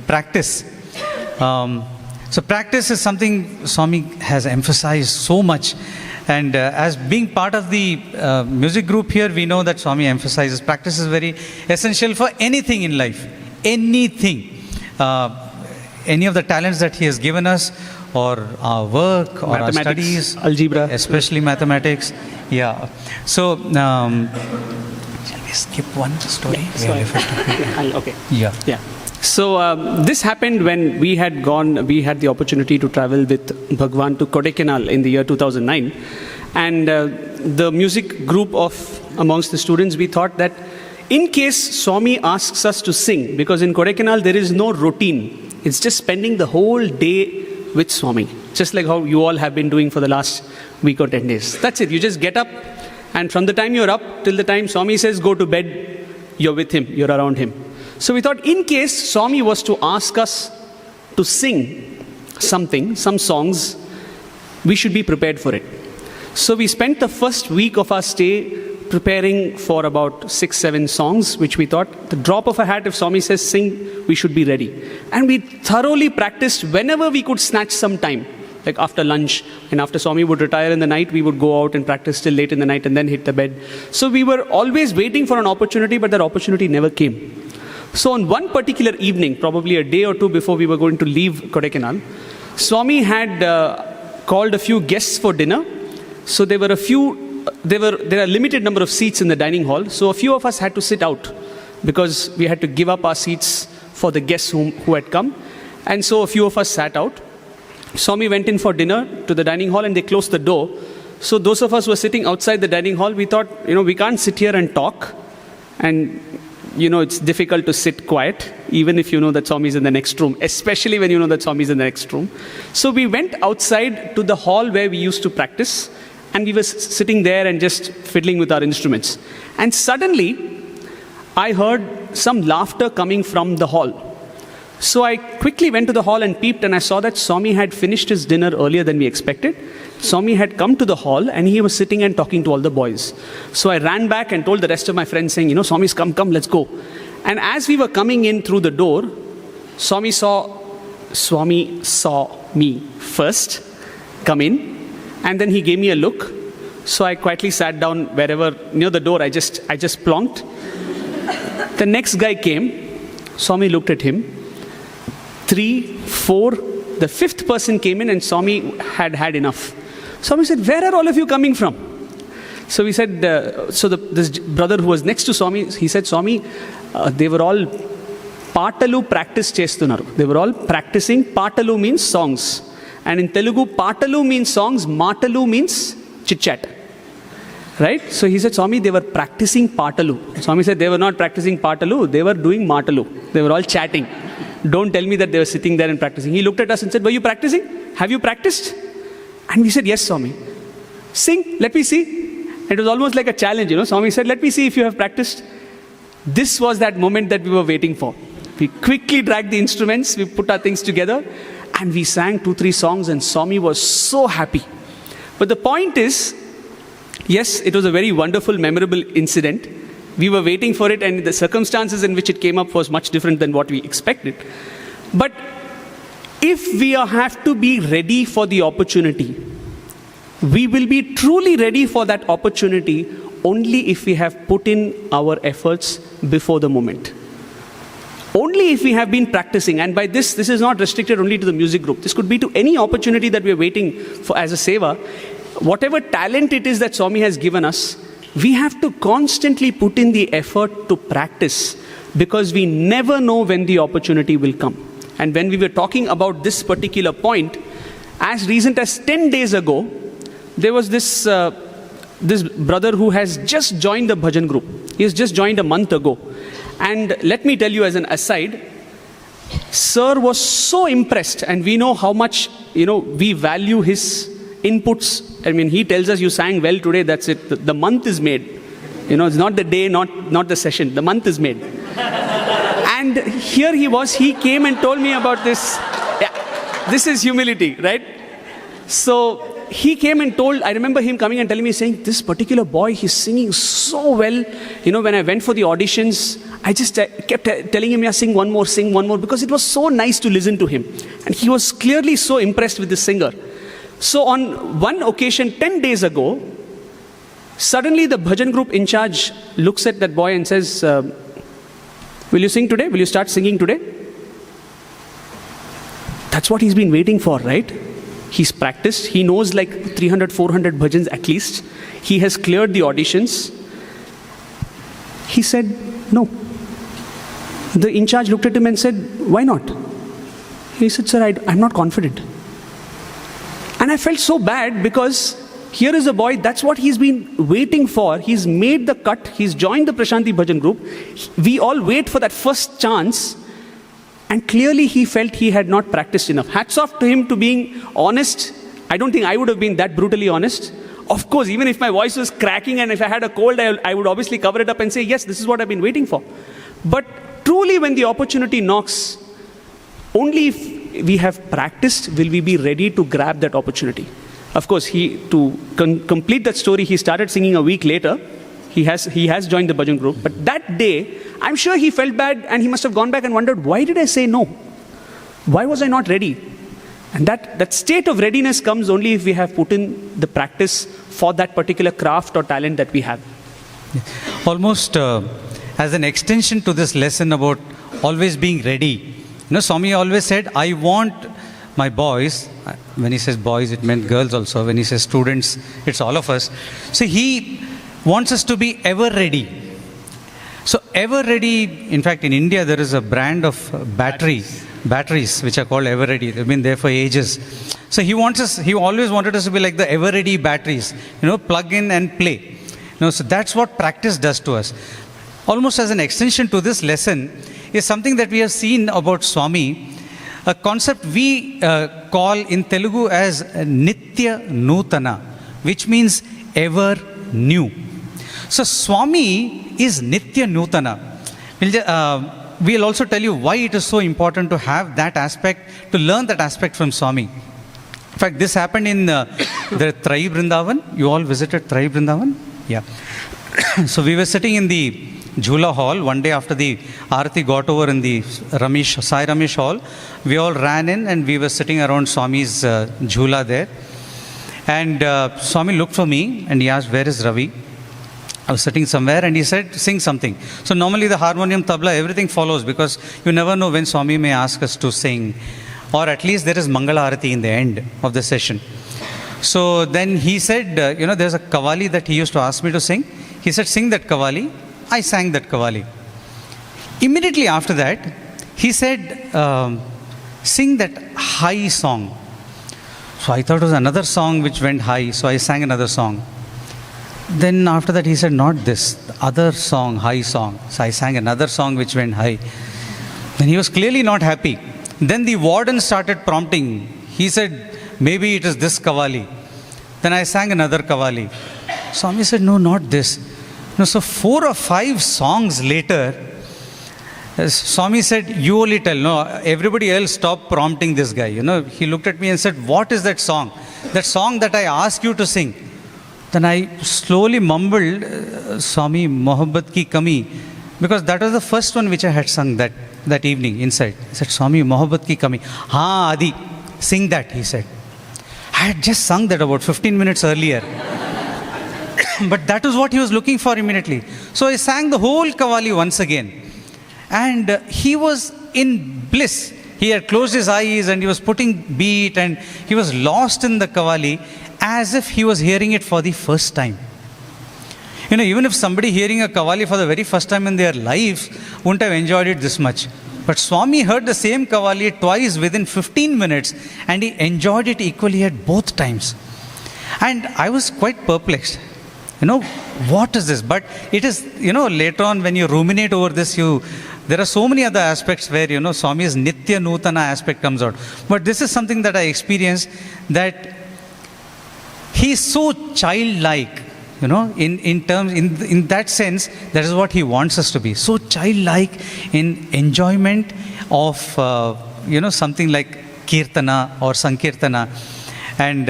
practice. So practice is something Swami has emphasized so much. And as being part of the music group here, we know that Swami emphasizes practice is very essential for anything in life. Anything. Any of the talents that he has given us, or our work, or our studies, algebra, especially mathematics. Yeah. So, shall we skip one story? Okay. Yeah. Yeah. So this happened when we had the opportunity to travel with Bhagwan to Kodaikanal in the year 2009. And the music group amongst the students, we thought that in case Swami asks us to sing, because in Kodaikanal there is no routine. It's just spending the whole day with Swami. Just like how you all have been doing for the last week or 10 days. That's it. You just get up, and from the time you're up till the time Swami says go to bed, you're with him, you're around him. So we thought in case Swami was to ask us to sing something, some songs, we should be prepared for it. So we spent the first week of our stay preparing for about 6-7 songs, which we thought, the drop of a hat, if Swami says sing, we should be ready. And we thoroughly practiced whenever we could snatch some time, like after lunch, and after Swami would retire in the night, we would go out and practice till late in the night and then hit the bed. So we were always waiting for an opportunity, but that opportunity never came. So on one particular evening, probably a day or two before we were going to leave Kodaikanal, Swami had called a few guests for dinner. So there are a limited number of seats in the dining hall. So a few of us had to sit out because we had to give up our seats for the guests who had come. And so a few of us sat out. Swami went in for dinner to the dining hall and they closed the door. So those of us who were sitting outside the dining hall, we thought, we can't sit here and talk. And, it's difficult to sit quiet, even if you know that Swami is in the next room, especially when you know that Swami is in the next room. So we went outside to the hall where we used to practice. And we were sitting there and just fiddling with our instruments. And suddenly, I heard some laughter coming from the hall. So I quickly went to the hall and peeped, and I saw that Swami had finished his dinner earlier than we expected. Swami had come to the hall, and he was sitting and talking to all the boys. So I ran back and told the rest of my friends, saying, Swami's come, let's go. And as we were coming in through the door, Swami saw me first come in. And then he gave me a look. So I quietly sat down wherever, near the door, I just plonked. The next guy came. Swami looked at him. 3, 4, the 5th person came in and Swami had enough. Swami said, where are all of you coming from? So we said, this brother who was next to Swami, he said, Swami, they were all Patalu practice chestunaru. They were all practicing. Patalu means songs. And in Telugu, Patalu means songs, Matalu means chit-chat. Right? So he said, Swami, they were practicing Patalu. Swami said, they were not practicing Patalu, they were doing Matalu. They were all chatting. Don't tell me that they were sitting there and practicing. He looked at us and said, were you practicing? Have you practiced? And we said, yes, Swami. Sing, let me see. It was almost like a challenge, Swami said, let me see if you have practiced. This was that moment that we were waiting for. We quickly dragged the instruments, we put our things together, and we sang 2-3 songs, and Swami was so happy. But the point is, yes, it was a very wonderful, memorable incident. We were waiting for it, and the circumstances in which it came up was much different than what we expected. But if we have to be ready for the opportunity, we will be truly ready for that opportunity only if we have put in our efforts before the moment. Only if we have been practicing, and by this is not restricted only to the music group. This could be to any opportunity that we are waiting for as a seva. Whatever talent it is that Swami has given us, we have to constantly put in the effort to practice, because we never know when the opportunity will come. And when we were talking about this particular point, as recent as 10 days ago, there was this brother who has just joined the Bhajan group. He has just joined a month ago. And let me tell you as an aside, Sir was so impressed, and we know how much, we value his inputs. I mean, he tells us, you sang well today, that's it. The month is made. It's not the day, not the session. The month is made. And here he came and told me about this. Yeah, this is humility, right? So he came and I remember him coming and telling me, saying, this particular boy, he's singing so well. When I went for the auditions, I just kept telling him, yeah, sing one more, because it was so nice to listen to him. And he was clearly so impressed with the singer. So on one occasion, 10 days ago, suddenly the bhajan group in charge looks at that boy and says, will you sing today? Will you start singing today? That's what he's been waiting for, right? He's practiced. He knows like 300, 400 bhajans at least. He has cleared the auditions. He said, no. The in charge looked at him and said, why not? He said, sir, I'm not confident. And I felt so bad because here is a boy, that's what he's been waiting for. He's made the cut. He's joined the Prashanti Bhajan group. We all wait for that first chance. And clearly he felt he had not practiced enough. Hats off to him to being honest. I don't think I would have been that brutally honest. Of course, even if my voice was cracking and if I had a cold, I would obviously cover it up and say, yes, this is what I've been waiting for. But truly when the opportunity knocks, only if we have practiced will we be ready to grab that opportunity. Of course, to complete that story, he started singing a week later. He has joined the bhajan group. But that day, I'm sure he felt bad and he must have gone back and wondered, why did I say no? Why was I not ready? And that state of readiness comes only if we have put in the practice for that particular craft or talent that we have. Almost as an extension to this lesson about always being ready. Swami always said, I want my boys, when he says boys, it meant girls also. When he says students, it's all of us. So he wants us to be ever ready. So ever ready, in fact, in India, there is a brand of batteries, which are called ever ready. They've been there for ages. So he always wanted us to be like the ever ready batteries, plug in and play. So that's what practice does to us. Almost as an extension to this lesson is something that we have seen about Swami, a concept we call in Telugu as Nitya Nutana, which means ever new. So Swami is Nitya Nutana. We'll also tell you why it is so important to have that aspect, to learn that aspect from Swami. In fact, this happened in the Trai Vrindavan. You all visited Trai Vrindavan? Yeah. So we were sitting in the Jhula hall one day after the Arati got over in the Sai Ramesh hall. We all ran in and we were sitting around Swami's Jhula there. And Swami looked for me and he asked, where is Ravi? I was sitting somewhere and he said, sing something. So normally the harmonium, tabla, everything follows because you never know when Swami may ask us to sing. Or at least there is Mangala Arati in the end of the session. So then he said, there's a Kavali that he used to ask me to sing. He said, sing that Kavali. I sang that Kavali. Immediately after that, he said, sing that high song. So I thought it was another song which went high. So I sang another song. Then after that he said, not this, the other song, high song. So I sang another song which went high. Then he was clearly not happy. Then the warden started prompting. He said, maybe it is this Kavali. Then I sang another Kavali. Swami said, no, not this. So 4 or 5 songs later, Swami said, you only tell. No, everybody else stop prompting this guy. He looked at me and said, what is that song? That song that I asked you to sing. Then I slowly mumbled, Swami, Mohabbat ki kami, because that was the first one which I had sung that evening inside. I said, Swami, Mohabbat ki kami. Haan, Adi, sing that, he said. I had just sung that about 15 minutes earlier. But that was what he was looking for immediately. So I sang the whole Kavali once again. And he was in bliss. He had closed his eyes and he was putting beat and he was lost in the Kavali, as if he was hearing it for the first time. Even if somebody hearing a Kavali for the very first time in their lives wouldn't have enjoyed it this much. But Swami heard the same Kavali twice within 15 minutes and he enjoyed it equally at both times. And I was quite perplexed. What is this? But it is, later on when you ruminate over this, there are so many other aspects where, Swami's Nitya Nutana aspect comes out. But this is something that I experienced, that he is so childlike, in that sense, that is what he wants us to be. So childlike in enjoyment of, something like Kirtana or Sankirtana. And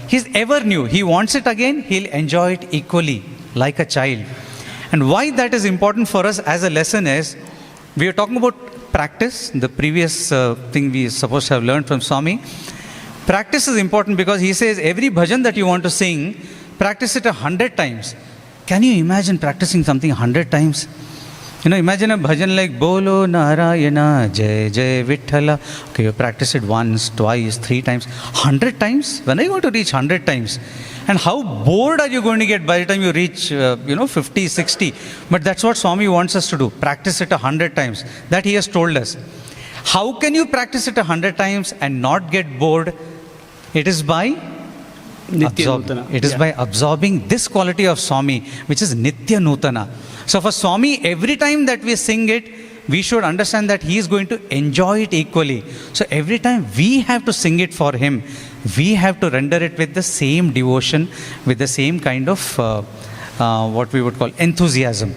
he's ever new. He wants it again, he'll enjoy it equally, like a child. And why that is important for us as a lesson is, we are talking about practice, the previous thing we are supposed to have learned from Swami. Practice is important because he says every bhajan that you want to sing, practice it 100 times. Can you imagine practicing something 100 times? Imagine a bhajan like Bolo Narayana Jai Jai Vithala. Okay, you practice it once, twice, 3 times. 100 times? When are you going to reach 100 times? And how bored are you going to get by the time you reach, 50, 60? But that's what Swami wants us to do. Practice it 100 times. That he has told us. How can you practice it 100 times and not get bored? It is by by absorbing this quality of Swami, which is Nitya Nutana. So for Swami, every time that we sing it, we should understand that he is going to enjoy it equally. So every time we have to sing it for him, we have to render it with the same devotion, with the same kind of what we would call enthusiasm.